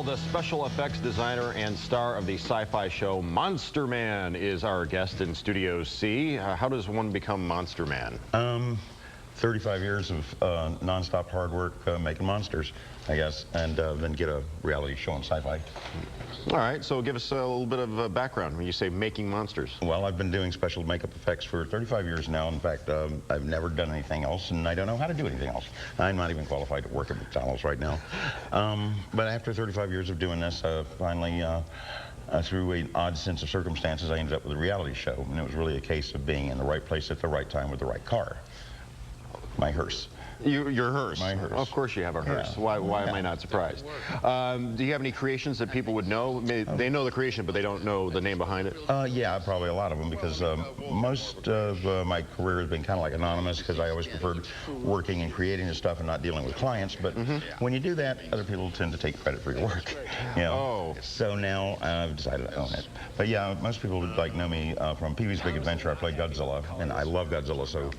the special effects designer and star of the sci-fi show Monster Man, is our guest in Studio C. How does one become Monster Man? 35 years of non-stop hard work making monsters, I guess, and then get a reality show on Syfy. All right, so give us a little bit of background when you say making monsters. Well, I've been doing special makeup effects for 35 years now. In fact, I've never done anything else, and I don't know how to do anything else. I'm not even qualified to work at McDonald's right now. But after 35 years of doing this, finally, through an odd sense of circumstances, I ended up with a reality show, and it was really a case of being in the right place at the right time with the right car. My hearse. Your hearse? My hearse. Well, of course you have a hearse. Yeah. Why am I not surprised? Do you have any creations that people would know? They know the creation, but they don't know the name behind it? Yeah, probably a lot of them, because most of my career has been kind of like anonymous, because I always preferred working and creating the stuff and not dealing with clients. But when you do that, other people tend to take credit for your work. You know? So now I've decided to own it. But yeah, most people would know me from Pee-wee's Big Adventure. I played Godzilla, and I love Godzilla, so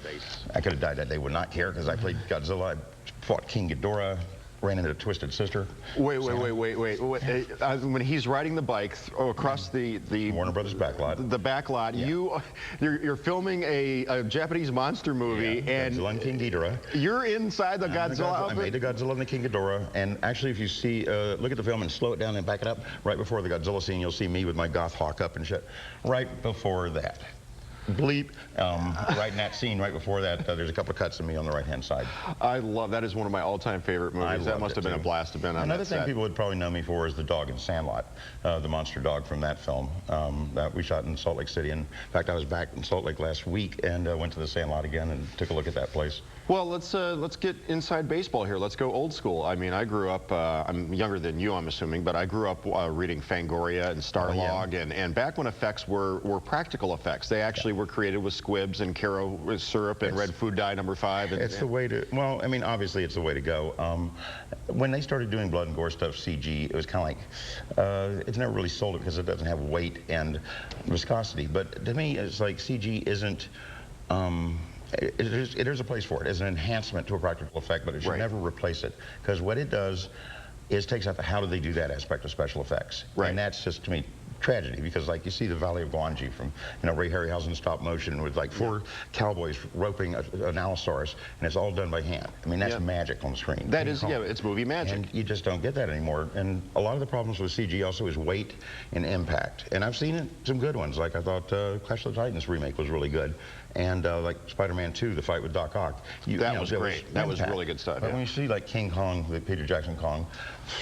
I could have died that day, would not care, because I played Godzilla. I fought King Ghidorah, ran into Twisted Sister. Wait. When he's riding the bike across the Warner Brothers backlot. The backlot, yeah. You're filming a Japanese monster movie, and Godzilla and King Ghidorah. You're inside the Godzilla. I made the Godzilla and the King Ghidorah, and actually, if you see, look at the film and slow it down and back it up, right before the Godzilla scene, you'll see me with my goth hawk up and shit. Right before that. Bleep. Right in that scene, right before that, there's a couple of cuts of me on the right-hand side. I love that. Is one of my all-time favorite movies. That must have been a blast to have been on. Another thing people would probably know me for is the dog in Sandlot, the monster dog from that film that we shot in Salt Lake City. And in fact, I was back in Salt Lake last week and went to the Sandlot again and took a look at that place. Well, let's get inside baseball here. Let's go old school. I mean, I grew up, I'm younger than you, I'm assuming, but I grew up reading Fangoria and Starlog, and back when effects were practical effects. They actually were created with squibs and Caro syrup and red food dye number 5. It's the way to, well, I mean, obviously it's the way to go. When they started doing blood and gore stuff, CG, it was kind of like, it's never really sold it because it doesn't have weight and viscosity. But to me, it's like CG isn't, there's a place for it as an enhancement to a practical effect, but it should never replace it, because what it does is takes out the how do they do that aspect of special effects. And that's just, to me, tragedy, because like you see the Valley of Gwangi from Ray Harryhausen stop motion with like 4 cowboys roping an Allosaurus, and it's all done by hand. I mean, that's magic on the screen. That is, it's movie magic. And you just don't get that anymore. And a lot of the problems with CG also is weight and impact. And I've seen some good ones. Like I thought Clash of the Titans remake was really good. And like Spider-Man 2, the fight with Doc Ock. That was great. That was really good stuff. But when you see like King Kong, the Peter Jackson Kong,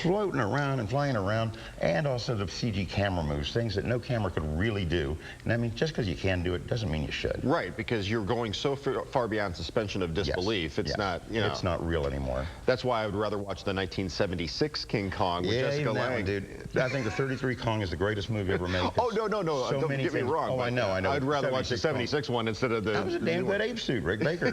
floating around and flying around, and also the CG camera moves, things that no camera could really do. And I mean, just because you can do it doesn't mean you should. Right, because you're going so far beyond suspension of disbelief. It's not, it's not real anymore. That's why I would rather watch the 1976 King Kong with Jessica Lange. Dude. I think the 33 Kong is the greatest movie ever made. No. So don't get me wrong. Oh, I know. I'd rather watch the 76 one instead of the... That was a damn good ape suit, Rick Baker,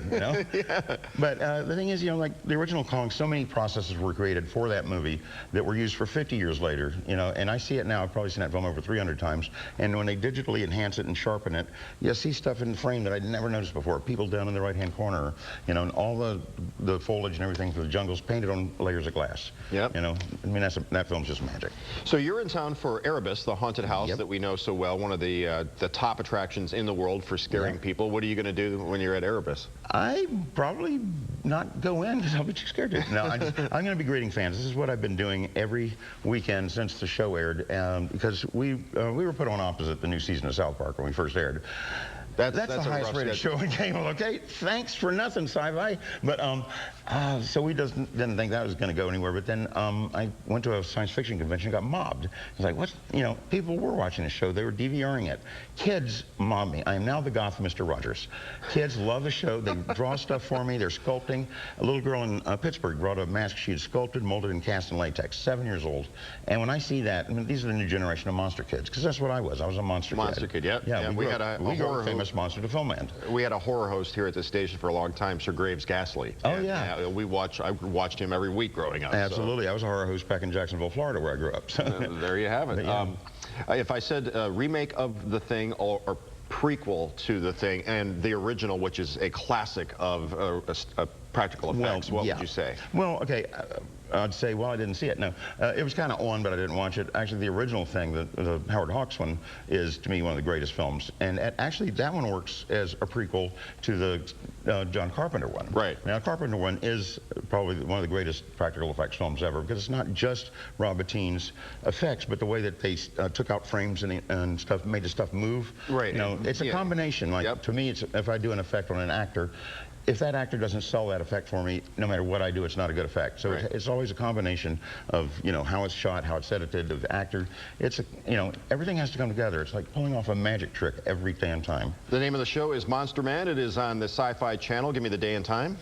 But the thing is, like the original Kong, so many processes were created for that movie that were used for 50 years later, and I see it now. I've probably seen that film over 300 times, and when they digitally enhance it and sharpen it, you see stuff in the frame that I'd never noticed before. People down in the right-hand corner, and all the foliage and everything for the jungles painted on layers of glass. I mean, that film's just magic. So you're in town for Erebus, the haunted house that we know so well, one of the top attractions in the world for scaring people. What are you going to do when you're at Erebus? I probably not go in because I'll be too scared to. No, I'm going to be greeting fans. This is what I've been doing every weekend since the show aired, because we were put on opposite the new season of South Park when we first aired. That's the highest rated show in cable, okay? Thanks for nothing, Syfy. But, so we didn't think that was going to go anywhere. But then I went to a science fiction convention and got mobbed. I was like, what? People were watching the show. They were DVRing it. Kids mobbed me. I am now the goth Mr. Rogers. Kids love the show. They draw stuff for me. They're sculpting. A little girl in Pittsburgh brought a mask she had sculpted, molded, and cast in latex, 7 years old. And when I see that, I mean, these are the new generation of monster kids, because that's what I was. I was a monster kid. Monster kid, yeah. We had a horror famous monster to filmland. We had a horror host here at the station for a long time, Sir Graves Ghastly. Oh, I watched him every week growing up. Absolutely. I was a horror host back in Jacksonville, Florida, where I grew up. So. There you have it. If I said remake of The Thing or prequel to The Thing and the original, which is a classic of practical effects, what would you say? Well, okay. I'd say, well, I didn't see it. No, it was kind of on, but I didn't watch it. Actually, the original thing, the Howard Hawks one, is to me one of the greatest films. And actually, that one works as a prequel to the John Carpenter one. Right. Now, the Carpenter one is probably one of the greatest practical effects films ever, because it's not just Rob Bottin's effects, but the way that they took out frames and stuff, made the stuff move. Right. You know, it's a combination. Like to me, it's if I do an effect on an actor, if that actor doesn't sell that effect for me, no matter what I do, it's not a good effect. So it's always a combination of, you know, how it's shot, how it's edited, of the actor. It's, you know, everything has to come together. It's like pulling off a magic trick every damn time. The name of the show is Monster Man. It is on the Syfy channel. Give me the day and time.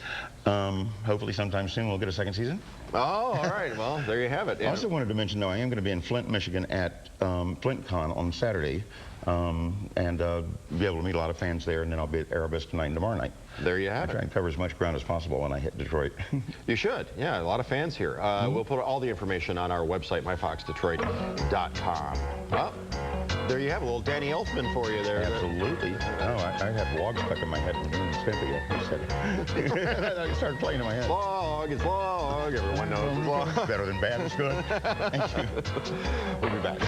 Hopefully sometime soon we'll get a second season. Oh, all right. Well, there you have it. I also wanted to mention, though, I am going to be in Flint, Michigan at FlintCon on Saturday, and be able to meet a lot of fans there, and then I'll be at Erebus tonight and tomorrow night. There you have I try and cover as much ground as possible when I hit Detroit. You should. Yeah, a lot of fans here. We'll put all the information on our website, myfoxdetroit.com. Well, there you have a little Danny Elfman for you there. Absolutely. Oh, I have vlog stuck in my head. I started playing in my head. Vlog, it's vlog. Everyone knows it's vlog. Better than bad, it's good. Thank you. We'll be back.